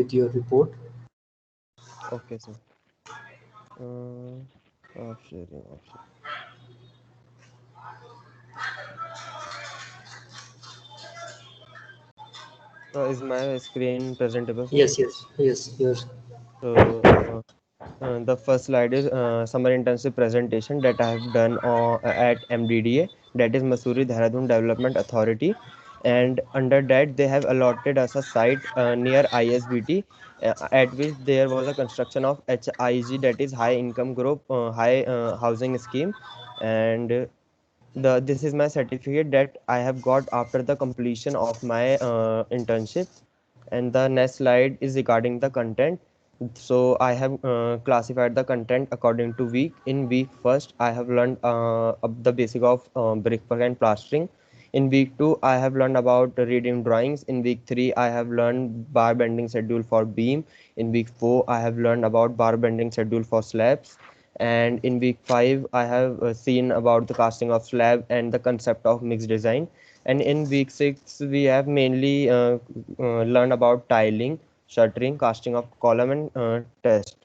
with your report. Okay, sir. Off sharing, off sharing. So is my screen presentable, sir? Yes, yes, yes, yes. So the first slide is summer internship presentation that I have done at MDDA, that is Mussoorie Dehradun Development Authority, and under that they have allotted us a site near ISBT, at which there was a construction of HIG, that is High Income Group High Housing Scheme, and the this is my certificate that I have got after the completion of my internship. And the next slide is regarding the content. So I have classified the content according to week. In week first, I have learned the basic of brickwork and plastering. In week two, I have learned about reading drawings. In week three, I have learned bar bending schedule for beam. In week four, I have learned about bar bending schedule for slabs. And in week five, I have seen about the casting of slab and the concept of mixed design. And in week six, we have mainly learned about tiling, shuttering, casting of column, and test.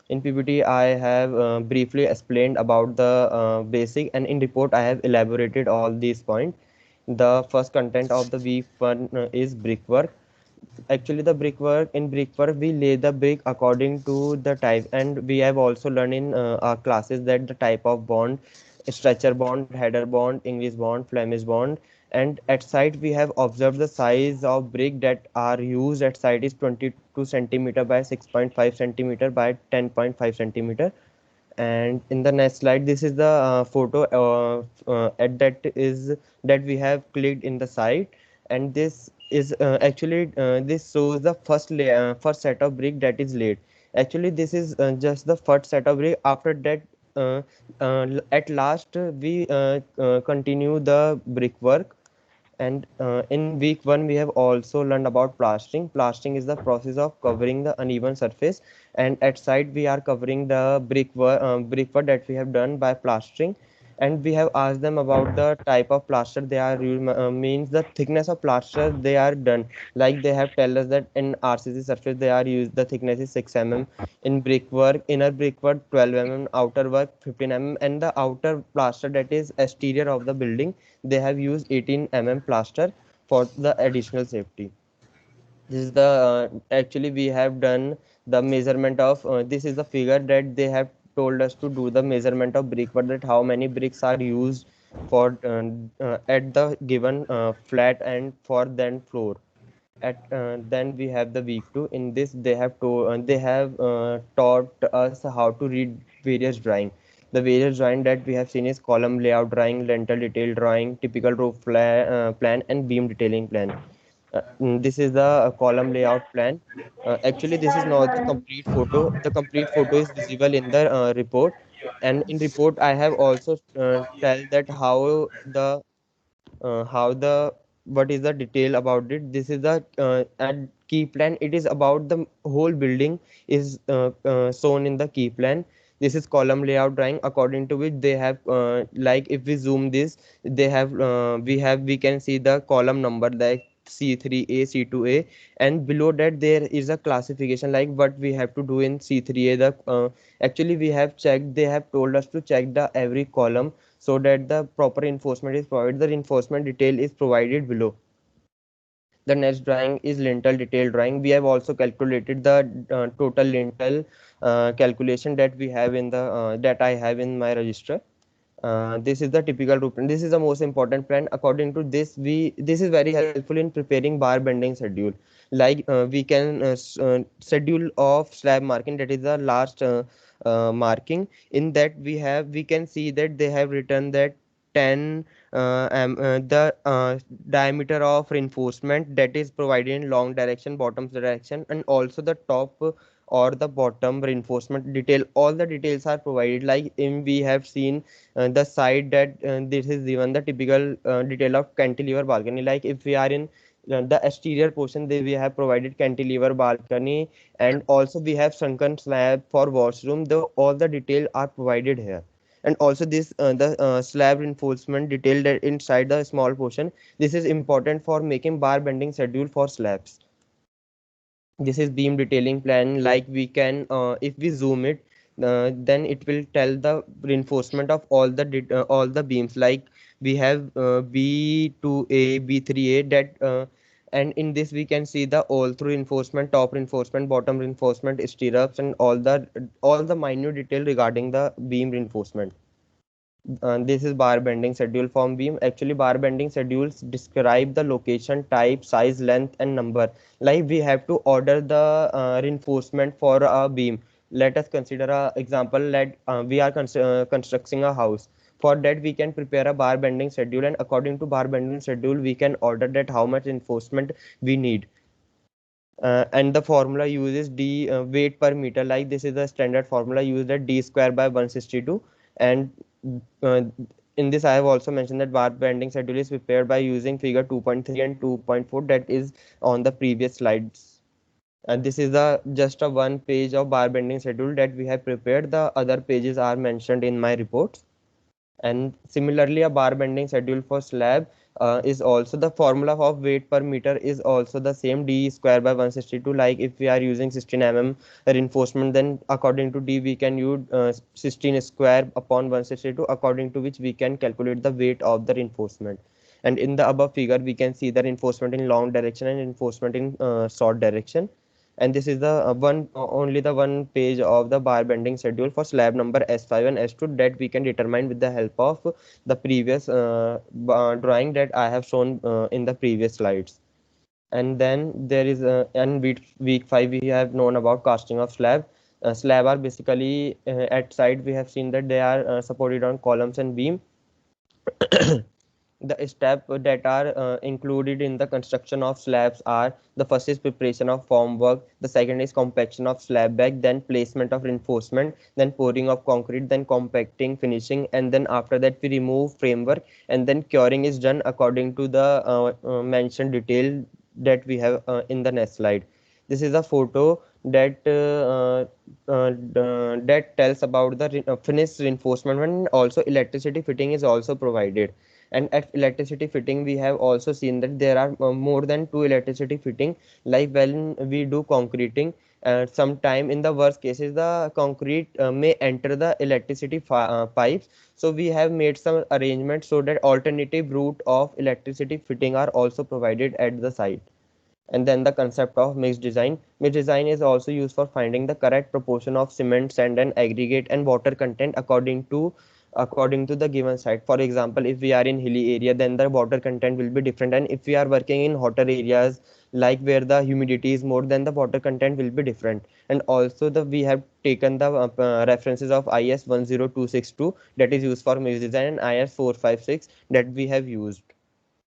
In PPT, I have briefly explained about the basic, and in report, I have elaborated all these points. The first content of the week one is brickwork. Actually, the brickwork we lay the brick according to the type, and we have also learned in our classes that the type of bond, stretcher bond, header bond, English bond, Flemish bond. And at site we have observed the size of brick that are used at site is 22 centimeter by 6.5 centimeter by 10.5 centimeter. And in the next slide, this is the photo at that is that we have clicked in the site. And this is actually this shows the first set of brick that is laid. Actually, this is just the first set of brick. After that, uh, at last we continue the brickwork. And in week one, we have also learned about plastering. Plastering is the process of covering the uneven surface. And at site, we are covering the brickwork that we have done by plastering. And we have asked them about the type of plaster they are means the thickness of plaster they are done. Like they have tell us that in RCC surface they are used the thickness is 6 mm. In brickwork, inner brickwork 12 mm, outer work 15 mm, and the outer plaster that is exterior of the building they have used 18 mm plaster for the additional safety. This is the actually we have done the measurement of this is the figure that they have told us to do the measurement of brick, but that how many bricks are used for at the given flat and for then floor. At then we have the week two. In this they have taught us how to read various drawing. The various drawing that we have seen is column layout drawing, lintel detail drawing, typical roof plan, and beam detailing plan. This is the column layout plan. Actually, this is not the complete photo. The complete photo is visible in the report. And in report, I have also tell that how the what is the detail about it. This is the at key plan. It is about the whole building is shown in the key plan. This is column layout drawing according to which they have like if we zoom this, they have we can see the column number like C3A, C2A, and below that there is a classification like what we have to do in C3A. The actually we have checked, they have told us to check the every column so that the proper reinforcement is provided. The reinforcement detail is provided below. The next drawing is lintel detail drawing. We have also calculated the total lintel calculation that we have in the that I have in my register. This is the typical route plan. This is the most important plan. According to this, this is very helpful in preparing bar bending schedule. Like we can schedule of slab marking, that is the last marking. In that we can see that they have written that 10 the diameter of reinforcement that is provided in long direction, bottom direction, and also the top or the bottom reinforcement detail. All the details are provided. Like in we have seen the side that this is given the typical detail of cantilever balcony. Like if we are in the exterior portion, they we have provided cantilever balcony, and also we have sunken slab for washroom. The all the detail are provided here. And also this the slab reinforcement detail that inside the small portion, this is important for making bar bending schedule for slabs. This is beam detailing plan. Like we can, if we zoom it, then it will tell the reinforcement of all the beams. Like we have B2A, B3A, that and in this we can see the all through reinforcement, top reinforcement, bottom reinforcement, stirrups, and all the minute detail regarding the beam reinforcement. This is bar bending schedule form beam. Actually, bar bending schedules describe the location, type, size, length, and number. Like we have to order the reinforcement for a beam. Let us consider a example. Let we are constructing a house. For that, we can prepare a bar bending schedule, and according to bar bending schedule, we can order that how much reinforcement we need. And the formula uses d weight per meter. Like this is the standard formula used at d square by 162. And uh, in this I have also mentioned that bar bending schedule is prepared by using figure 2.3 and 2.4 that is on the previous slides. And this is the just a one page of bar bending schedule that we have prepared. The other pages are mentioned in my reports. And similarly, a bar bending schedule for slab is also the formula of weight per meter is also the same d square by 162. Like if we are using 16 mm reinforcement, then according to d we can use 16 square upon 162, according to which we can calculate the weight of the reinforcement. And in the above figure we can see the reinforcement in long direction and reinforcement in short direction. And this is the only the one page of the bar bending schedule for slab number S5 and S2 that we can determine with the help of the previous drawing that I have shown in the previous slides. And then there is and week 5 we have known about casting of slab. Slab are basically at side we have seen that they are supported on columns and beam. The steps that are included in the construction of slabs are: the first is preparation of formwork, the second is compaction of slab bag, then placement of reinforcement, then pouring of concrete, then compacting, finishing, and then after that we remove framework, and then curing is done according to the mentioned detail that we have in the next slide. This is a photo that that tells about the finished reinforcement, and also electricity fitting is also provided. And at electricity fitting we have also seen that there are more than two electricity fitting. Like when we do concreting, sometime in the worst cases the concrete may enter the electricity pipes, so we have made some arrangements so that alternative route of electricity fitting are also provided at the site. And then the concept of mixed design. Mixed design is also used for finding the correct proportion of cement, sand, and aggregate and water content according to the given site. For example, if we are in hilly area, then the water content will be different, and if we are working in hotter areas like where the humidity is more, then the water content will be different. And also the we have taken the references of IS 10262 that is used for mixed design, and IS 456 that we have used.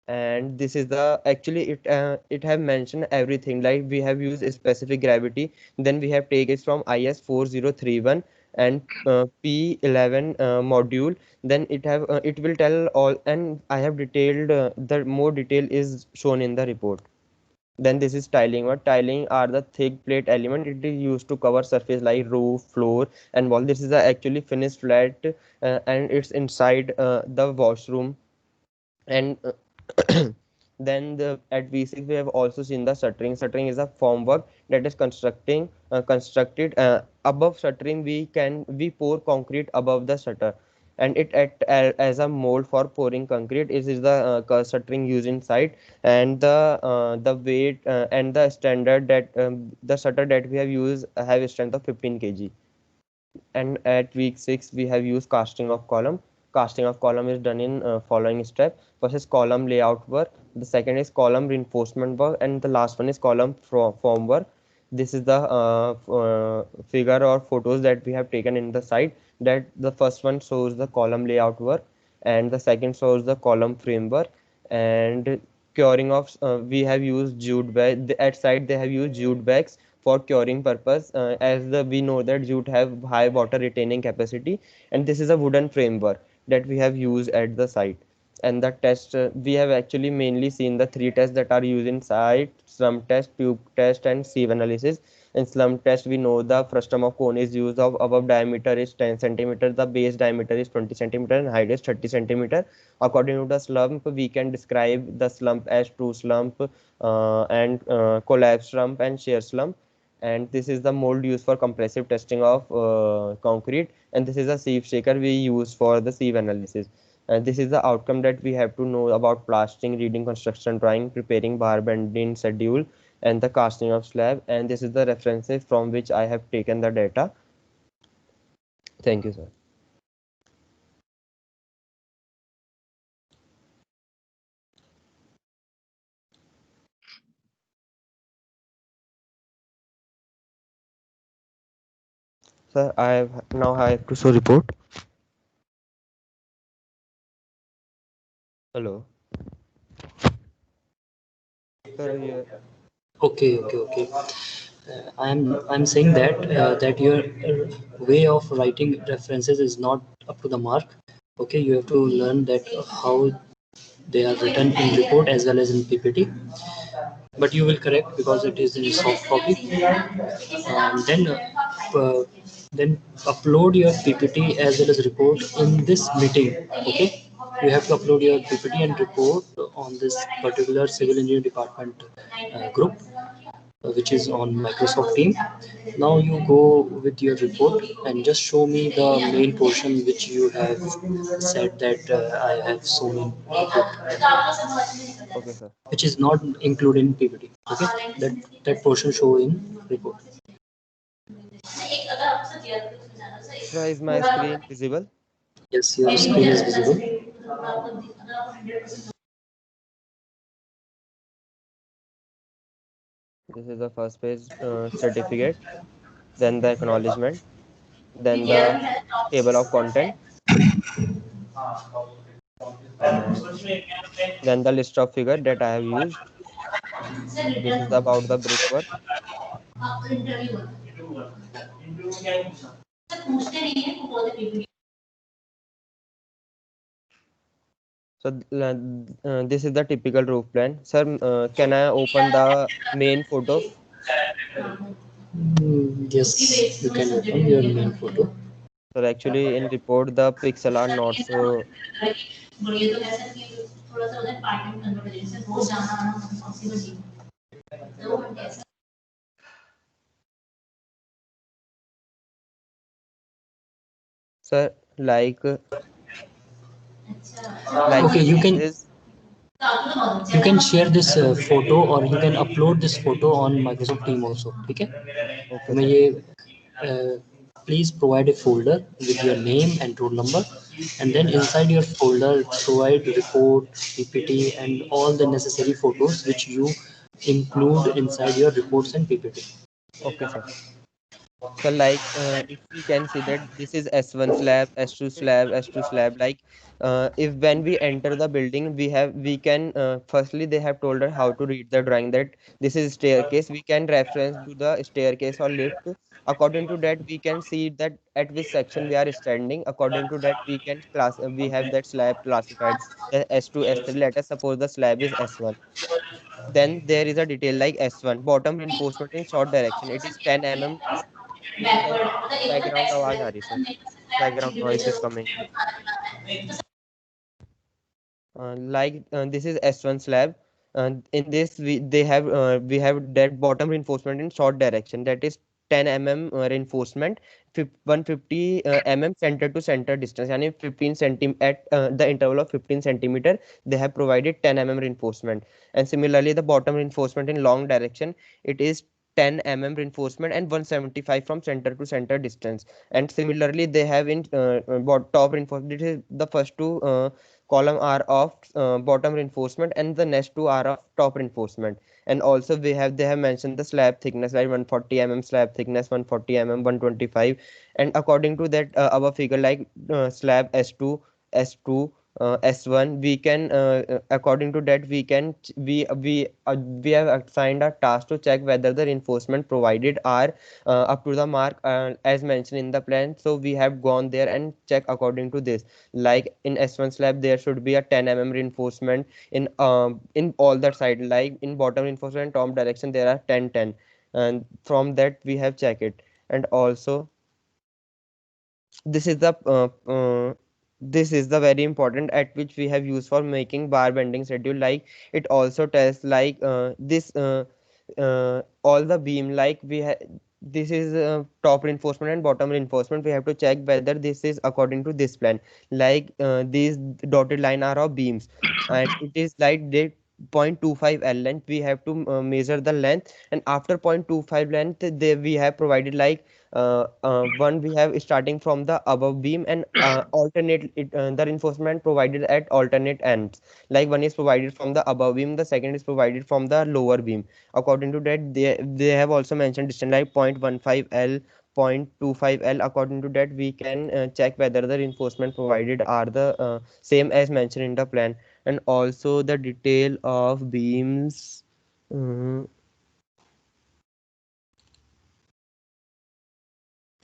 And this is the actually it have mentioned everything. Like we have used a specific gravity, then we have taken it from IS 4031 and P11 module. Then it will tell all, and I have detailed the more detail is shown in the report. Then this is tiling. What tiling are the thick plate element, it is used to cover surface like roof, floor, and wall. This is a actually finished flat and it's inside the washroom. And then at V6 we have also seen the shuttering. Shuttering is a formwork that is constructed above shuttering. We pour concrete above the shutter, and it act as a mold for pouring concrete. This is the shuttering used inside, and the weight and the standard that the shutter that we have used have a strength of 15 kg. And at week 6 we have used casting of column. Casting of column is done in following step. First is column layout work, the second is column reinforcement work, and the last one is column form work. This is the figure or photos that we have taken in the site. That the first one shows the column layout work, and the second shows the column framework. And curing of we have used jute bag. At site they have used jute bags for curing purpose, as we know that jute have high water retaining capacity. And this is a wooden framework that we have used at the site. And the test we have actually mainly seen the three tests that are used inside: slump test, tube test, and sieve analysis. In slump test, we know the frustum of cone is used of above diameter is 10 centimeter, the base diameter is 20 centimeter, and height is 30 centimeter. According to the slump, we can describe the slump as true slump, and collapse slump, and shear slump. And this is the mold used for compressive testing of concrete, and this is a sieve shaker we use for the sieve analysis. And this is the outcome that we have to know about plastering, reading construction drawing, preparing bar bending schedule, and the casting of slab. And this is the references from which I have taken the data. Thank you, sir. Sir, I have to show report. Hello. Sir, yeah. Okay. I'm saying that that your way of writing references is not up to the mark. Okay, you have to learn that how they are written in report as well as in PPT. But you will correct because it is in soft copy. Uh, then upload your PPT as well as report in this meeting. Okay, you have to upload your PPT and report on this particular civil engineering department group, which is on Microsoft Team. Now you go with your report and just show me the main portion which you have said that I have shown in report, Okay, sir. which is not included in PPT. Okay, that portion show in report. Sir, is my screen visible? Yes, your screen is visible. This is the first page, certificate, then the acknowledgement, then the table of content, and then the list of figure that I have used. This is about the brickwork. So this is the typical roof plan. Sir, can I open the main photo? Yes, you can open your main photo. So actually in report the pixel are not so. Sir, like Okay, this is. you can share this photo or you can upload this photo on Microsoft Team also. Okay, Okay, तुम्हें sir. ये please provide a folder with your name and roll number, and then inside your folder provide report, PPT, and all the necessary photos which you include inside your reports and PPT. Okay, sir. So if we can see that this is S1 slab, S2 slab, S2 slab. If when we enter the building, we can firstly they have told us how to read the drawing, that this is staircase. We can reference to the staircase or lift. According to that, we can see that at which section we are standing. According to that, we have that slab classified as S2, S3. Let us suppose the slab is S1. Then there is a detail like S1 bottom reinforcement in short direction. It is 10 mm. Sir, background आवाज आ रही sir. Background noise is coming. This is S1 slab. In this we have that bottom reinforcement in short direction, that is 10 mm reinforcement, 150 mm center to center distance, yani 15 cm at the interval of 15 centimeter. They have provided 10 mm reinforcement. And similarly the bottom reinforcement in long direction, it is 10 mm reinforcement and 175 from center to center distance. And similarly they have in top reinforcement, this is the first two column are of bottom reinforcement, and the next two are of top reinforcement. And also they have mentioned the slab thickness, like 140 mm slab thickness, 140 mm, 125. And according to that our figure, slab S2, S2, S1, we can according to that we have assigned a task to check whether the reinforcement provided are up to the mark as mentioned in the plan. So we have gone there and check according to this. Like in S1 slab, there should be a 10 reinforcement in all that side. Like in bottom reinforcement top direction, there are 10, and from that we have checked it. And also this is the this is the very important at which we have used for making bar bending schedule. Like it also tells like this all the beam, like we have this is top reinforcement and bottom reinforcement. We have to check whether this is according to this plan. Like these dotted line are of beams, and it is like they 0.25 L length. We have to measure the length, and after 0.25 length they we have provided like one we have starting from the above beam, and alternate the reinforcement provided at alternate ends. Like one is provided from the above beam, the second is provided from the lower beam. According to that, they have also mentioned distance like 0.15 L, 0.25 L. According to that, we can check whether the reinforcement provided are the same as mentioned in the plan. And also the detail of beams. uh,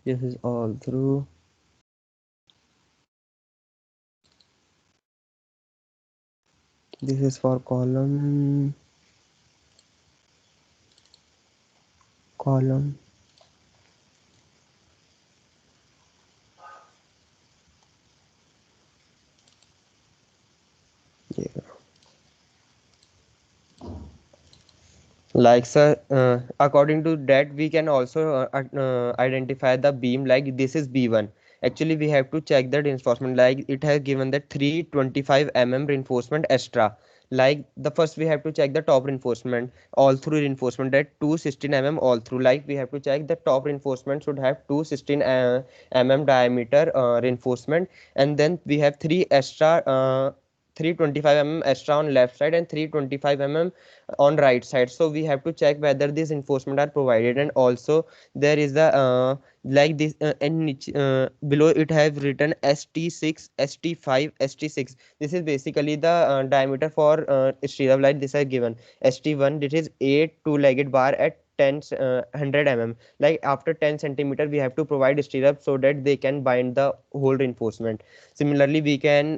this is all through. This is for column. Yeah. Like sir, according to that, we can also identify the beam. Like this is B1. Actually, we have to check that reinforcement. Like it has given that 325 reinforcement extra. Like the first, we have to check the top reinforcement, all through reinforcement, that 216 all through. Like we have to check the top reinforcement should have 216 diameter reinforcement, and then we have three extra. 325 extra on left side and 325 on right side. So we have to check whether these enforcement are provided. And also there is the like this below it have written st6, st5, st6. This is basically the diameter for stirrup light. This are given st1, this is 8 two-legged bar at 10 100 like after 10 centimeter we have to provide stirrup so that they can bind the whole reinforcement. Similarly we can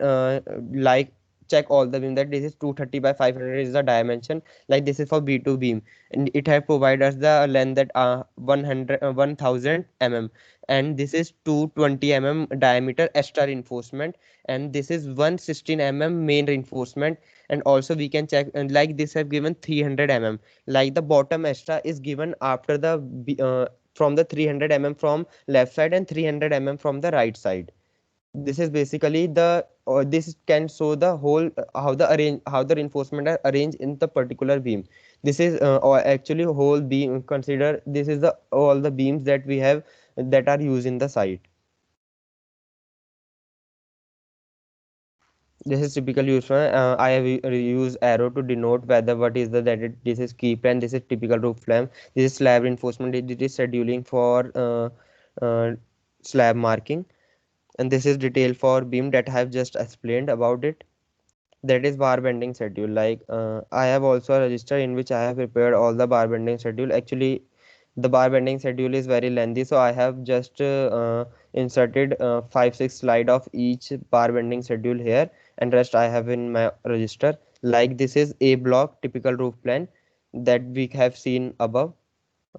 like check all the beam that this is 230 by 500 is the dimension. Like this is for B2 beam, and it have provided us the length that 1000 and this is 220 diameter extra reinforcement, and this is 116 main reinforcement. And also we can check, and like this have given 300 like the bottom extra is given after the from the 300 from left side and 300 from the right side. This is basically the this can show the whole how the reinforcement are arranged in the particular beam. This is or actually whole beam. Consider this is the all the beams that we have that are used in the site. This is typical use for I have used arrow to denote whether what is the this is key plan. This is typical roof flame. This is slab reinforcement. It is scheduling for slab marking, and this is detail for beam that I have just explained about it. That is bar bending schedule. Like I have also a register in which I have prepared all the bar bending schedule. Actually the bar bending schedule is very lengthy, so I have just inserted 5 6 slide of each bar bending schedule here, and rest I have in my register. Like this is a block typical roof plan that we have seen above.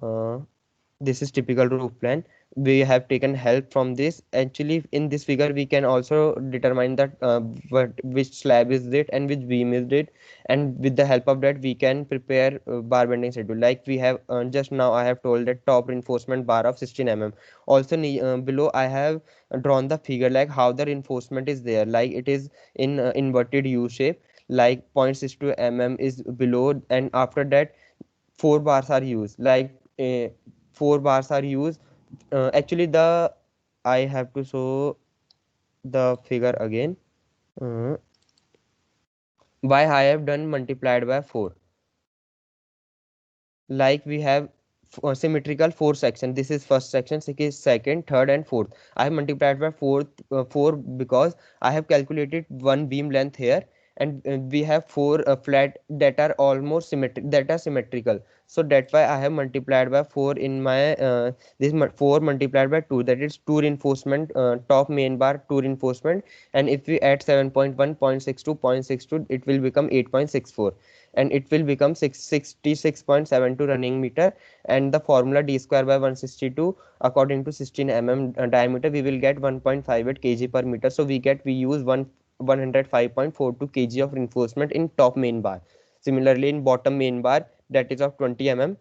uh, this is typical roof plan. We have taken help from this. Actually in this figure we can also determine that what which slab is it and which beam is it, and with the help of that we can prepare bar bending schedule. Like we have just now I have told that top reinforcement bar of 16 also below I have drawn the figure like how the reinforcement is there. Like it is in inverted U shape. Like 0.62 is below, and after that 4 bars are used. Like 4 bars are used. Actually the I have to show the figure again. uh, why I have done multiplied by 4. Like we have symmetrical four section. This is first section, second, third, and fourth. I have multiplied by four because I have calculated one beam length here, and we have four flat that are almost symmetrical. So that's why I have multiplied by 4 in my 4 multiplied by 2, that is 2 reinforcement, top main bar 2 reinforcement, and if we add 7.1, 0.62, it will become 8.64, and it will become 66.72 running meter. And the formula d square by 162 according to 16 diameter, we will get 1.58 kg per meter. So we use 105.42 kg of reinforcement in top main bar. Similarly, in bottom main bar, that is of 20 mm,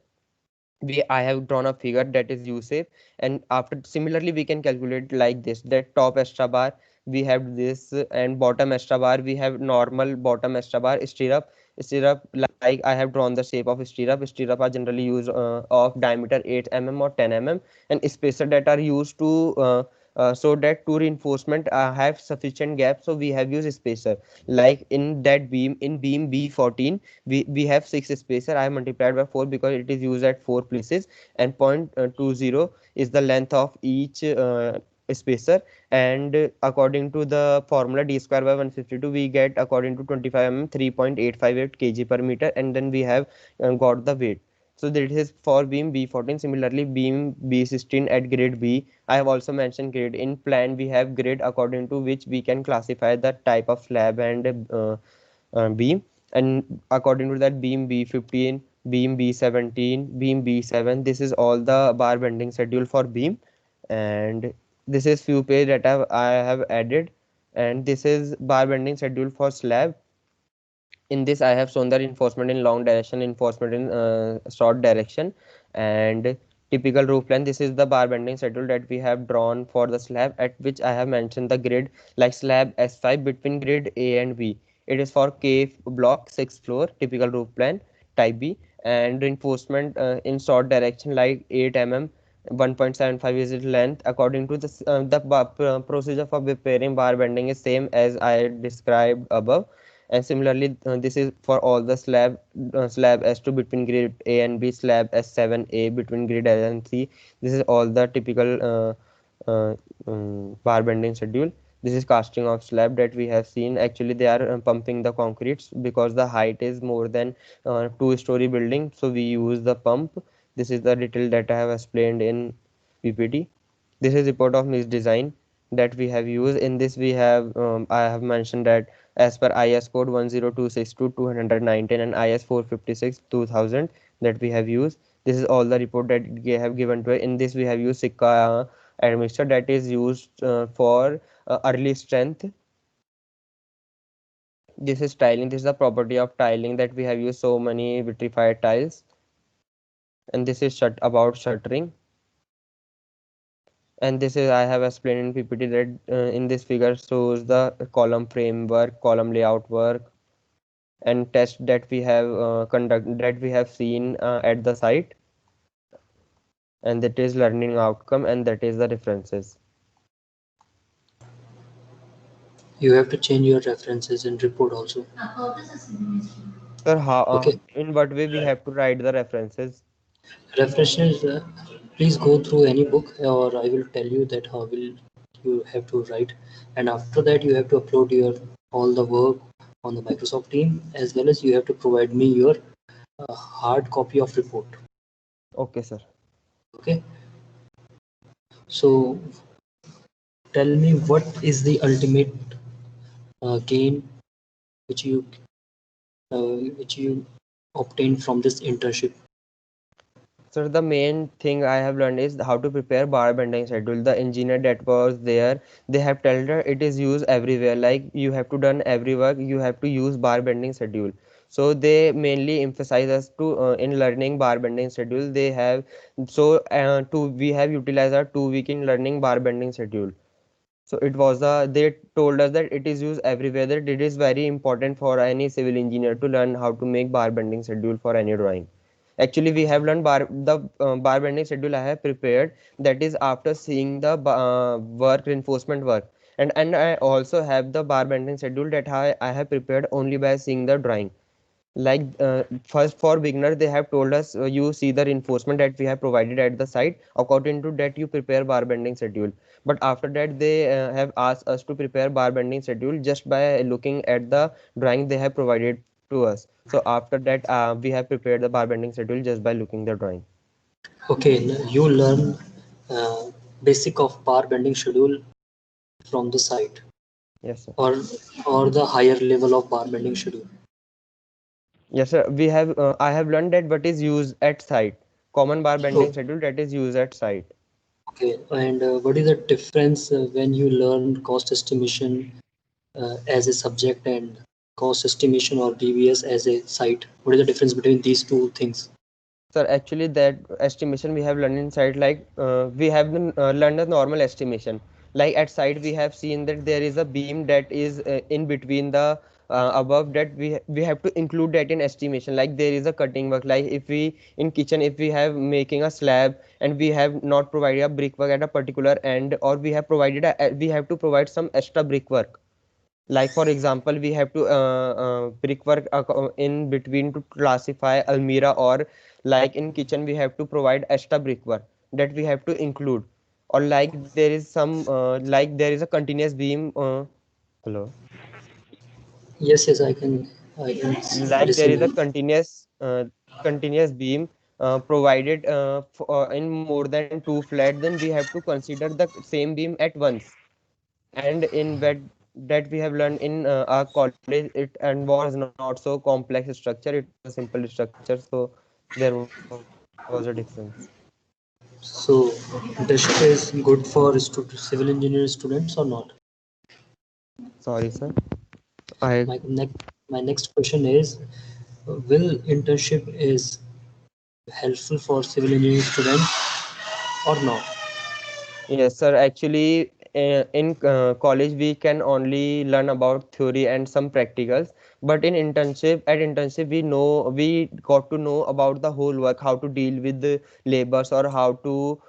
I have drawn a figure that is U shape, and after similarly we can calculate like this, that top extra bar we have this, and bottom extra bar we have normal bottom extra bar. Stirrup, like I have drawn the shape of stirrup are generally used of diameter 8 mm or 10 mm, and spacer that are used to so that two reinforcement have sufficient gap, so we have used spacer. Like in that beam, in beam B14, we have 6 spacer. I have multiplied by 4 because it is used at 4 places, and 0.20 is the length of each spacer. And according to the formula d square by 152, we get according to 25 mm 3.858 kg per meter, and then we have got the weight. So this is for beam B14. Similarly, beam B16 at grade B, I have also mentioned grade. In plan we have grade according to which we can classify the type of slab and beam, and according to that, beam B15, beam B17, beam B7, this is all the bar bending schedule for beam. And this is few page that I have added, and this is bar bending schedule for slab. In this I have shown the reinforcement in long direction, reinforcement in short direction, and typical roof plan. This is the bar bending schedule that we have drawn for the slab, at which I have mentioned the grid, like slab S5 between grid A and B. It is for K block 6 floor, typical roof plan type B. And reinforcement in short direction like 8 mm, 1.75 is its length. According to this, procedure for preparing bar bending is same as I described above. And similarly, this is for all the slab S2 between grade A and B, slab S7A between grade A and C. This is all the typical bar bending schedule. This is casting of slab that we have seen. Actually, they are pumping the concretes because the height is more than two-story building, so we use the pump. This is the detail that I have explained in PPT. This is report of misdesign that we have used. In this we have I have mentioned that as per IS code 10262-219 and IS 456 2000 that we have used. This is all the report that we have given to it. In this we have used Sikka admixture that is used for early strength. This is tiling. This is the property of tiling that we have used so many vitrified tiles. And this is about shuttering. And this is I have explained in PPT that in this figure shows the column framework, column layout work, and test that we have that we have seen at the site, and that is learning outcome, and that is the references. You have to change your references in report also. Sir, how Okay. in what way we have to write the references? References, please go through any book, or I will tell you that how will you have to write, and after that you have to upload your all the work on the Microsoft team, as well as you have to provide me your hard copy of report. Okay, sir. Okay. So tell me, what is the ultimate gain which you which you obtained from this internship? So the main thing I have learned is how to prepare bar bending schedule. The engineer that was there, they have told her it is used everywhere. Like you have to done every work, you have to use bar bending schedule. So they mainly emphasize us to in learning bar bending schedule. They have we have utilized our 2 week in learning bar bending schedule. So it was they told us that it is used everywhere. That it is very important for any civil engineer to learn how to make bar bending schedule for any drawing. Actually, we have learned bar bending schedule I have prepared. That is after seeing the work reinforcement work, and I also have the bar bending schedule that I have prepared only by seeing the drawing. Like first for beginners, they have told us you see the reinforcement that we have provided at the site. According to that, you prepare bar bending schedule. But after that, they have asked us to prepare bar bending schedule just by looking at the drawing they have provided to us. So after that, we have prepared the bar bending schedule just by looking the drawing. Okay, you learn uh, basic of bar bending schedule from the site, Yes, sir. or the higher level of bar bending schedule. Yes, sir. We have I have learned that what is used at site. Common bar bending Oh, schedule that is used at site. okay, and what is the difference when you learn cost estimation as a subject and cost estimation or DBS as a site? What is the difference between these two things? Sir, actually, that estimation we have learned inside, like we have been, learned a normal estimation. Like at site, we have seen that there is a beam that is in between the above that we have to include that in estimation. Like there is a cutting work. Like if we in kitchen, if we have making a slab and we have not provided a brickwork at a particular end, or we have provided we have to provide some extra brickwork. Like for example, we have to brickwork in between to classify almirah, or like in kitchen we have to provide extra brickwork that we have to include. Or like there is some like there is a continuous beam. Hello. Yes, yes, I can Like there listen is a you. continuous beam provided in more than two flat, then we have to consider the same beam at once. And in that we have learned in our college, it and was not so complex structure, it was a simple structure, so there was a difference. So, internship is good for civil engineering students or not? Sorry, sir. I My next question is, will internship is helpful for civil engineering students or not? Yes, sir. Actually, in college we can only learn about theory and some practicals. But in internship, we got to know about the whole work, how to deal with the labors, or how to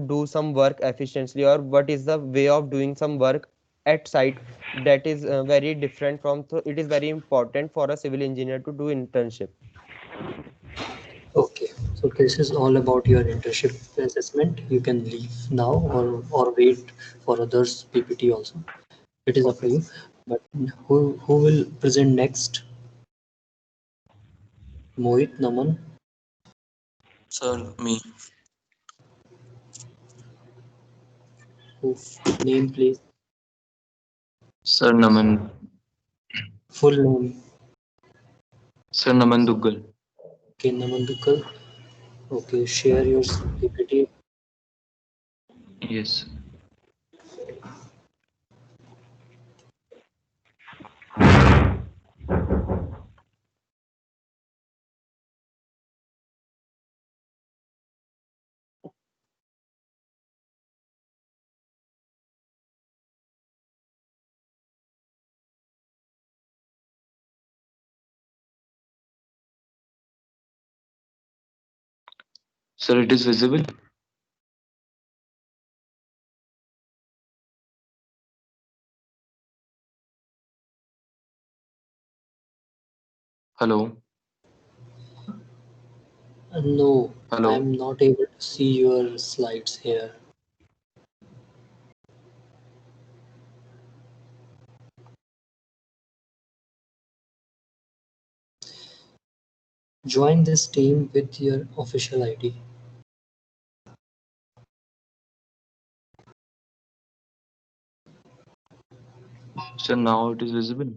do some work efficiently, or what is the way of doing some work at site. That is very different from. So it is very important for a civil engineer to do internship. Okay, so this is all about your internship assessment. You can leave now or wait for others PPT also. It is up Okay, to you. sir. But who will present next? Mohit, Naman, Sir, me. who name please, Sir Naman. full name. Sir Naman Duggal. Okay, Naman Dukal. Okay, share your PPT. Yes. Sir, it is visible. Hello. No, Hello. I'm not able to see your slides here. Join this team with your official ID. Sir, now it is visible.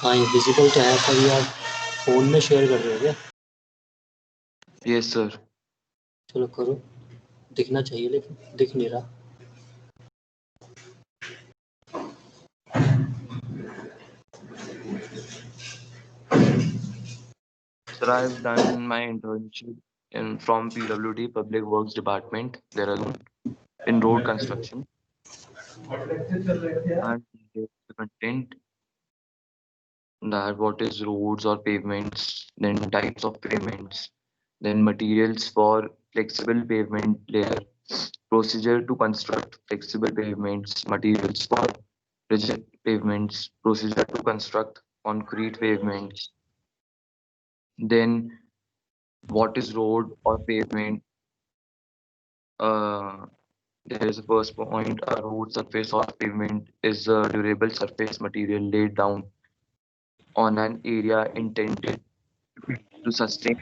हाँ ये visible तो है पर ये आप phone में share कर रहे हो क्या? Yes, sir. चलो करो, दिखना चाहिए लेकिन दिख नहीं रहा. Sir, I have done my internship from PWD Public Works Department, Dehradun, in road construction. And the content, that what is roads or pavements, then types of pavements, then materials for flexible pavement layer, procedure to construct flexible pavements, materials for rigid pavements, procedure to construct concrete pavements. Then what is road or pavement? Uh, there is a first point. A road surface or pavement is a durable surface material laid down on an area intended to sustain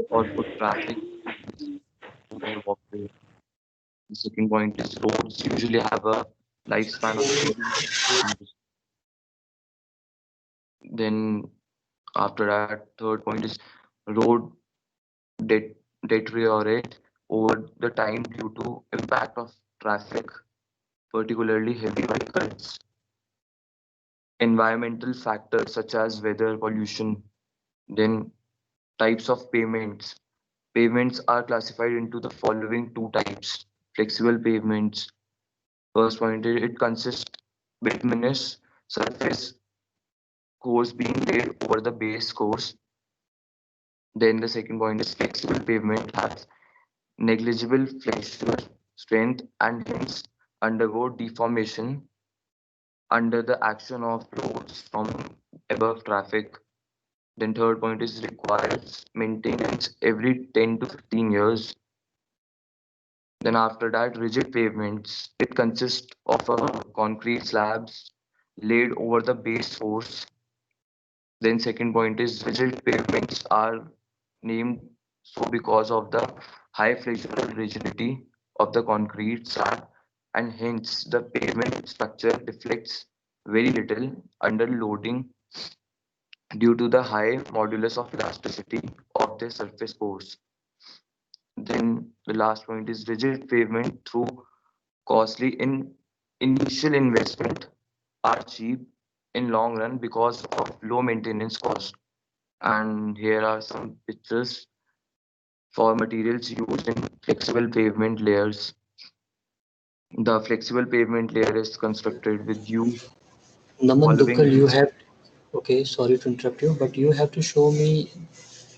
or put traffic or walkway. The second point is roads usually have a lifespan of 20 years. Then after that, third point is road det deteriorate over the time due to impact of traffic, particularly heavy vehicles. Environmental factors such as weather, pollution. Then types of pavements. Pavements are classified into the following two types. Flexible pavements. First point is it consists bituminous surface course being laid over the base course. Then the second point is flexible pavement has negligible flexure strength and hence undergo deformation under the action of loads from above traffic. Then third point is requires maintenance every 10 to 15 years. Then after that, rigid pavements. It consists of a concrete slabs laid over the base course. Then second point is rigid pavements are named so because of the high flexural rigidity of the concrete slab and hence the pavement structure deflects very little under loading due to the high modulus of elasticity of the surface force. Then the last point is rigid pavement through costly in initial investment are cheap in long run because of low maintenance cost. And here are some pictures for materials used in flexible pavement layers. The flexible pavement layer is constructed with you Naman following Dukkal, you rules. have, okay, sorry to interrupt you, but you have to show me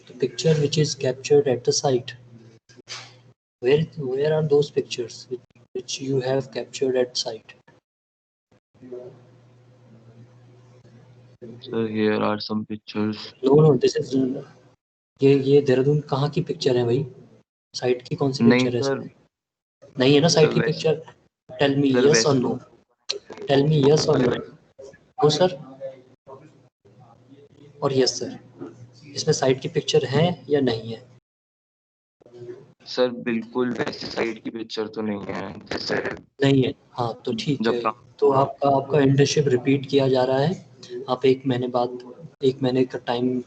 the picture which is captured at the site. Where are those pictures which you have captured at site? So here are some pictures. No, this is, ये देहरादून कहाँ की picture है भाई? Site की कौन सी नहीं picture है sir, इसमें? नहीं है ना साइट सर की waste picture? Tell me sir yes और waste no, room tell me yes और सर नो, नो सर और यस सर। इसमें साइट की पिक्चर है या नहीं है? सर बिल्कुल वैसी साइड की पिक्चर तो नहीं है जैसे नहीं है, हाँ तो ठीक जब है। काम तो हुआ। आपका इंटर्नशिप रिपीट किया जा रहा है। आप 1 महीने बाद, 1 महीने का टाइम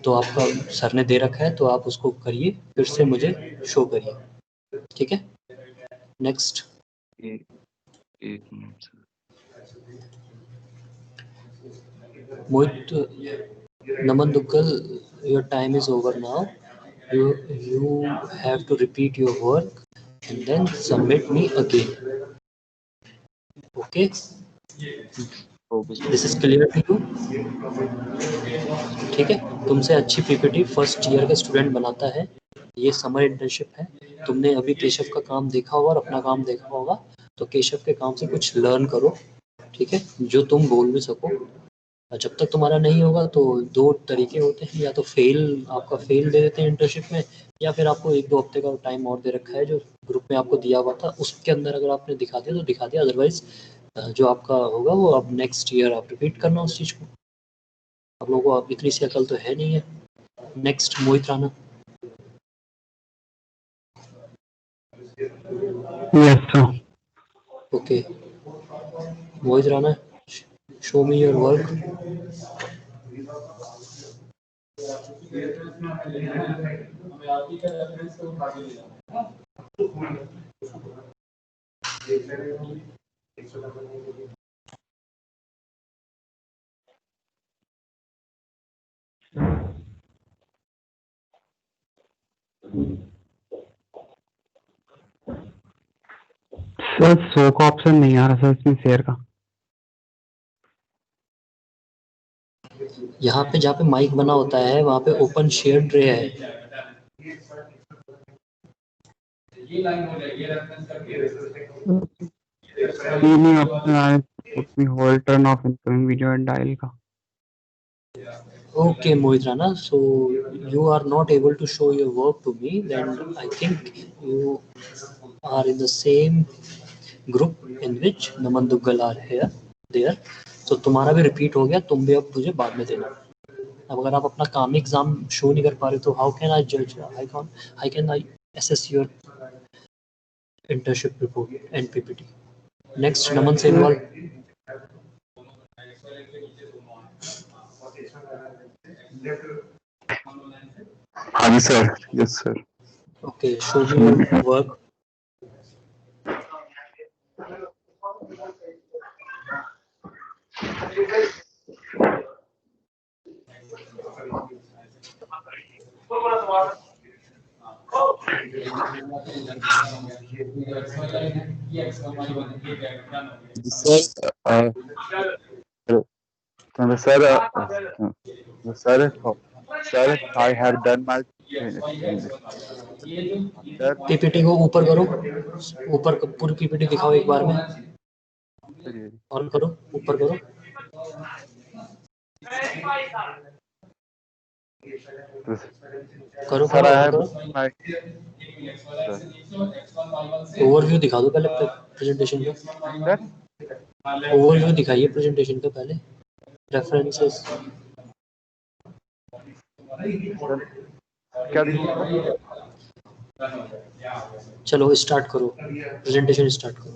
तो आपका सर ने दे रखा है, तो आप उसको करिए, फिर से मुझे शो करिए, ठीक है? नेक्स्ट। एक minute sir. Mohit, Naman Duggal, your time is over now. You have to repeat your work and then submit me again. Okay? Okay sir. This is clear to you? ठीक है? तुमसे अच्छी PPT first year का student बनाता है। ये summer internship है। तुमने अभी केशव का काम देखा होगा और अपना काम देखा होगा, तो केशव के काम से कुछ लर्न करो, ठीक है? जो तुम बोल भी सको। जब तक तुम्हारा नहीं होगा तो 2 तरीके होते हैं, या तो आपका फेल दे देते हैं इंटर्नशिप में, या फिर आपको 1-2 हफ्ते का टाइम और दे रखा है जो ग्रुप में आपको दिया हुआ था, उसके अंदर अगर आपने दिखा दिया तो दिखा दिया, अदरवाइज जो आपका होगा वो अब नेक्स्ट ईयर आप रिपीट करना उस चीज़ को। आप लोगों को अब इतनी सी अकल तो है नहीं है। Next Mohit Rana. Yes, sir. Okay, Mohit Rana, show me your work. Sir show का ऑप्शन नहीं आ रहा सर इसमें शेयर का। यहाँ पे जहाँ पे माइक बना होता है वहाँ पे ओपन शेयर ट्रे है। नहीं ऑप्शन आया, put me hold, turn off incoming video and dial का। Okay, Mohit Rana. So you are not able to show your work to me. Then I think you are in the same group in which Naman Duggal are here there. तो तुम्हारा भी repeat हो गया, तुम भी अब मुझे बाद में देना. अब अगर आप अपना काम एग्जाम शो नहीं कर पा रहे तो हाउ कैन आई जज, high can I assess your internship report and PPT. Next, Naman Senwal. हाँ sir, yes sir. Okay, show me your work. Sir sir, sir, I have done my sir. PPT को ऊपर करो, ऊपर पूरी PPT दिखाओ एक बार में. ऑन करो, ऊपर करो. करो Sir, करो, I ऑन have करो. done my ओवरव्यू दिखा दो पहले प्रेजेंटेशन का. sir. ओवरव्यू दिखाइए प्रेजेंटेशन का पहले. रेफरेंसेस. Sir, क्या दिखा? चलो स्टार्ट करो, प्रेजेंटेशन स्टार्ट करो.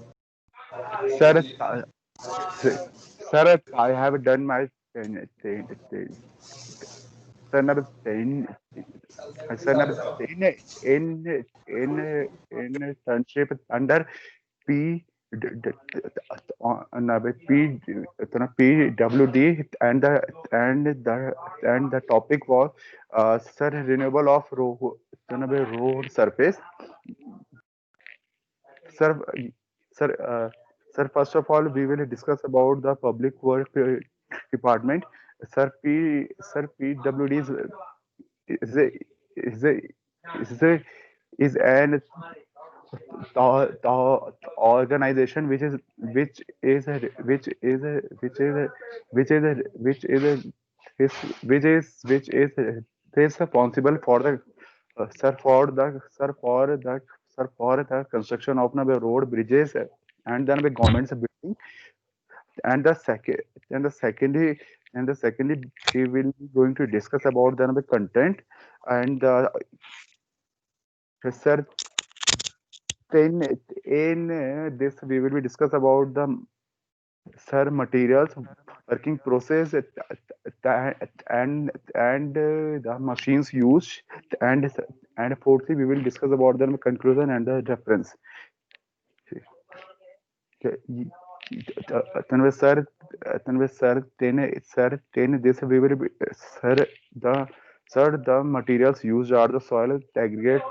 Sir, sir, I have done my sir, number 10, sir, number 10 in internship under P PWD and the topic was sir renewable of road surface. Sir, sir, first of all, we will discuss about the public work department. Sir, PWD is a, is a, is a, is an organization which is which is a, which is a, which is a, which is a, which is a, which is responsible for the sir for the sir for the sir for the construction of the road, bridges, and then the government's building. And the second and the secondly we will be going to discuss about the content. And sir, then in this we will be discuss about the sir materials, working process, and the machines used. And fourthly we will discuss about the conclusion and the reference. Tanvir sir, then this we will be the materials used are the soil aggregate.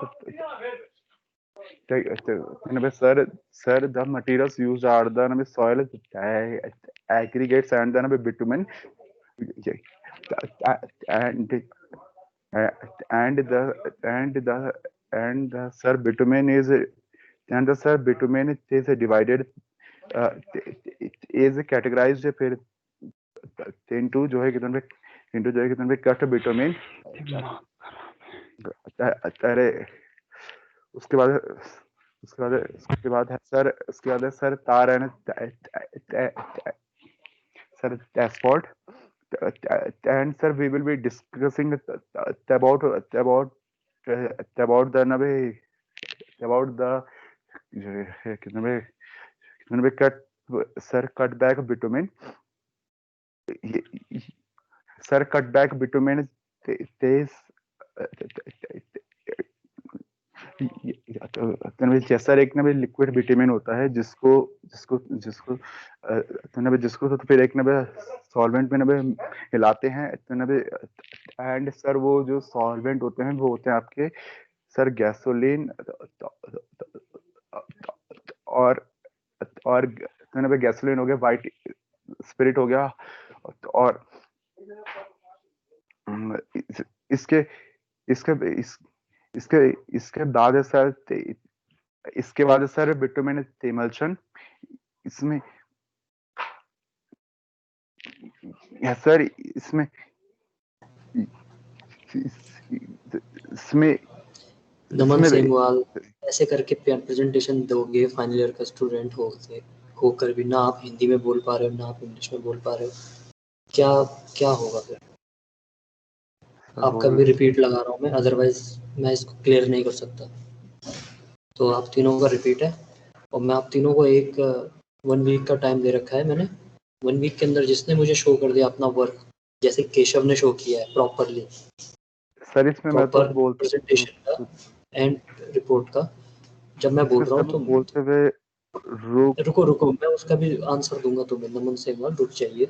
Sir, the materials used are the soil aggregates and the bitumen. And the sir bitumen is divided is categorized फिर into जो है कितने पे cut bitumen. अरे उसके बाद है sir तार and sir asphalt. And sir, we will be discussing about the कितने पे cut back bitumen. Sir, cut back bitumen is जैसा एक ना लिक्विड बिटुमेन होता है जिसको जिसको जिसको जिसको तो फिर एक ना सॉल्वेंट में हिलाते हैं. एंड सर वो जो सॉल्वेंट होते हैं वो होते हैं आपके सर गैसोलीन और गैसोलीन हो गया, वाइट स्पिरिट हो गया. और इसके बाद है सर बिटुमेन इमल्शन. इसमें सर इसमें नमन इसमें सेमवाल, ऐसे करके प्रेजेंटेशन दोगे फाइनल ईयर का स्टूडेंट होकर भी ना आप हिंदी में बोल पा रहे हो ना आप इंग्लिश में बोल पा रहे हो, क्या क्या होगा फिर? आपका भी रिपीट लगा रहा हूँ मैं, अदरवाइज मैं इसको क्लियर नहीं कर सकता। तो आप तीनों का रिपीट है और मैं आप तीनों को एक 1 वीक का टाइम दे रखा है मैंने। 1 वीक के अंदर जिसने मुझे शो कर दिया अपना वर्क, जैसे केशव ने शो किया है प्रॉपरली, सर इसमें मैं तो प्रॉपर प्रेजेंटेशन का एंड रिपोर्ट का, जब मैं बोल रहा हूँ तो बोलते हुए रुको मैं उसका भी आंसर दूंगा तुम्हें। नमन सेमवाल रुक जाइए।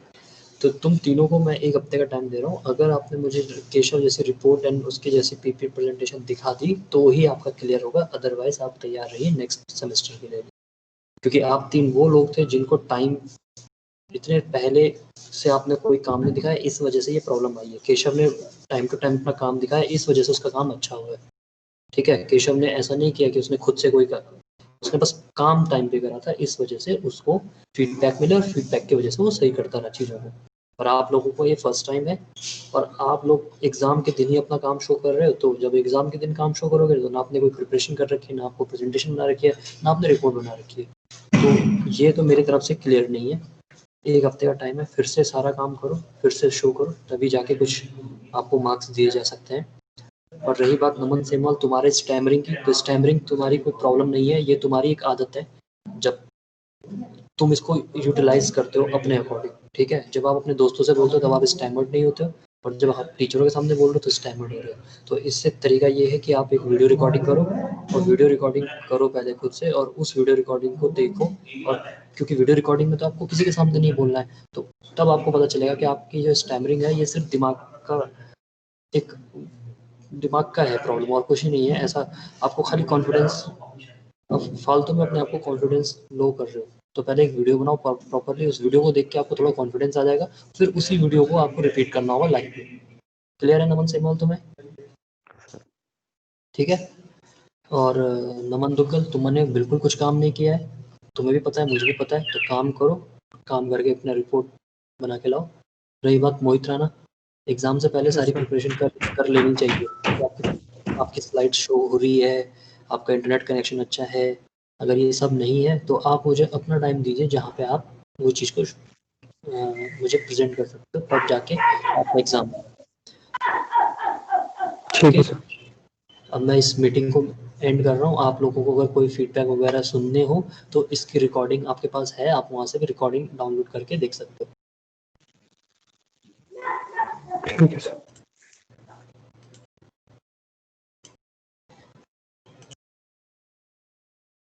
तो तुम तीनों को मैं 1 हफ्ते का टाइम दे रहा हूँ। अगर आपने मुझे केशव जैसी रिपोर्ट एंड उसकी जैसी पीपी प्रेजेंटेशन दिखा दी तो ही आपका क्लियर होगा, अदरवाइज आप तैयार रहिए नेक्स्ट सेमेस्टर के लिए। क्योंकि आप तीन वो लोग थे जिनको टाइम इतने पहले से आपने कोई काम नहीं दिखाया, इस वजह से ये प्रॉब्लम आई है। केशव ने टाइम टू टाइम अपना काम दिखाया, इस वजह से उसका काम अच्छा हुआ है। ठीक है, केशव ने ऐसा नहीं किया कि उसने खुद से कोई उसने बस काम टाइम पे करा था, इस वजह से उसको फीडबैक मिला और फीडबैक की वजह से वो सही करता रहा चीज़ों को। और आप लोगों को ये फर्स्ट टाइम है और आप लोग एग्जाम के दिन ही अपना काम शो कर रहे हो। तो जब एग्जाम के दिन काम शो करोगे तो ना आपने कोई प्रिपरेशन कर रखी है, ना आपको प्रेजेंटेशन बना रखी है, ना आपने रिपोर्ट बना रखी है। तो ये तो मेरी तरफ से क्लियर नहीं है। 1 हफ्ते का टाइम है, फिर से सारा काम करो, फिर से शो करो, तभी जाके कुछ आपको मार्क्स दिए जा सकते हैं। और रही बात नमन सेमवाल तुम्हारे स्टैमरिंग की, तो स्टैमरिंग तुम्हारी कोई प्रॉब्लम नहीं है, ये तुम्हारी एक आदत है। जब तुम इसको यूटिलाइज करते हो अपने अकॉर्डिंग, ठीक है। जब आप अपने दोस्तों से बोलते हो तब आप स्टैमर्ड नहीं होते हो, और जब आप टीचरों के सामने बोल रहे हो तो स्टैमर्ड हो रहे हो। तो इससे तरीका ये है कि आप एक वीडियो रिकॉर्डिंग करो, और वीडियो रिकॉर्डिंग करो पहले खुद से, और उस वीडियो रिकॉर्डिंग को देखो। और क्योंकि वीडियो रिकॉर्डिंग में तो आपको किसी के सामने नहीं बोलना है, तो तब आपको पता चलेगा कि आपकी जो स्टैमरिंग है ये सिर्फ एक दिमाग का है प्रॉब्लम, और कुछ ही नहीं है ऐसा। आपको खाली कॉन्फिडेंस, अब फालतू में अपने आप को कॉन्फिडेंस लो कर रहे हो। तो पहले एक वीडियो बनाओ प्रॉपरली, उस वीडियो को देख के आपको थोड़ा कॉन्फिडेंस आ जाएगा, फिर उसी वीडियो को आपको रिपीट करना होगा लाइव में। क्लियर है नमन सेमवाल तुम्हें? ठीक है। और नमन दुग्गल, तुमने बिल्कुल कुछ काम नहीं किया है, तुम्हें भी पता है मुझे भी पता है। तो काम करो, काम करके अपना रिपोर्ट बना के लाओ। रही बात मोहित राणा, एग्जाम से पहले सारी प्रिपरेशन कर लेनी चाहिए। आपकी स्लाइड शो हो रही है, आपका इंटरनेट कनेक्शन अच्छा है, अगर ये सब नहीं है तो आप मुझे अपना टाइम दीजिए जहाँ पे आप वो चीज़ को मुझे प्रेजेंट कर सकते हो, तब जाके आपका एग्जाम। ठीक है सर। अब मैं इस मीटिंग को एंड कर रहा हूँ। आप लोगों को अगर कोई फीडबैक वगैरह सुनने हो तो इसकी रिकॉर्डिंग आपके पास है, आप वहाँ से भी रिकॉर्डिंग डाउनलोड करके देख सकते हो। ठीक है सर।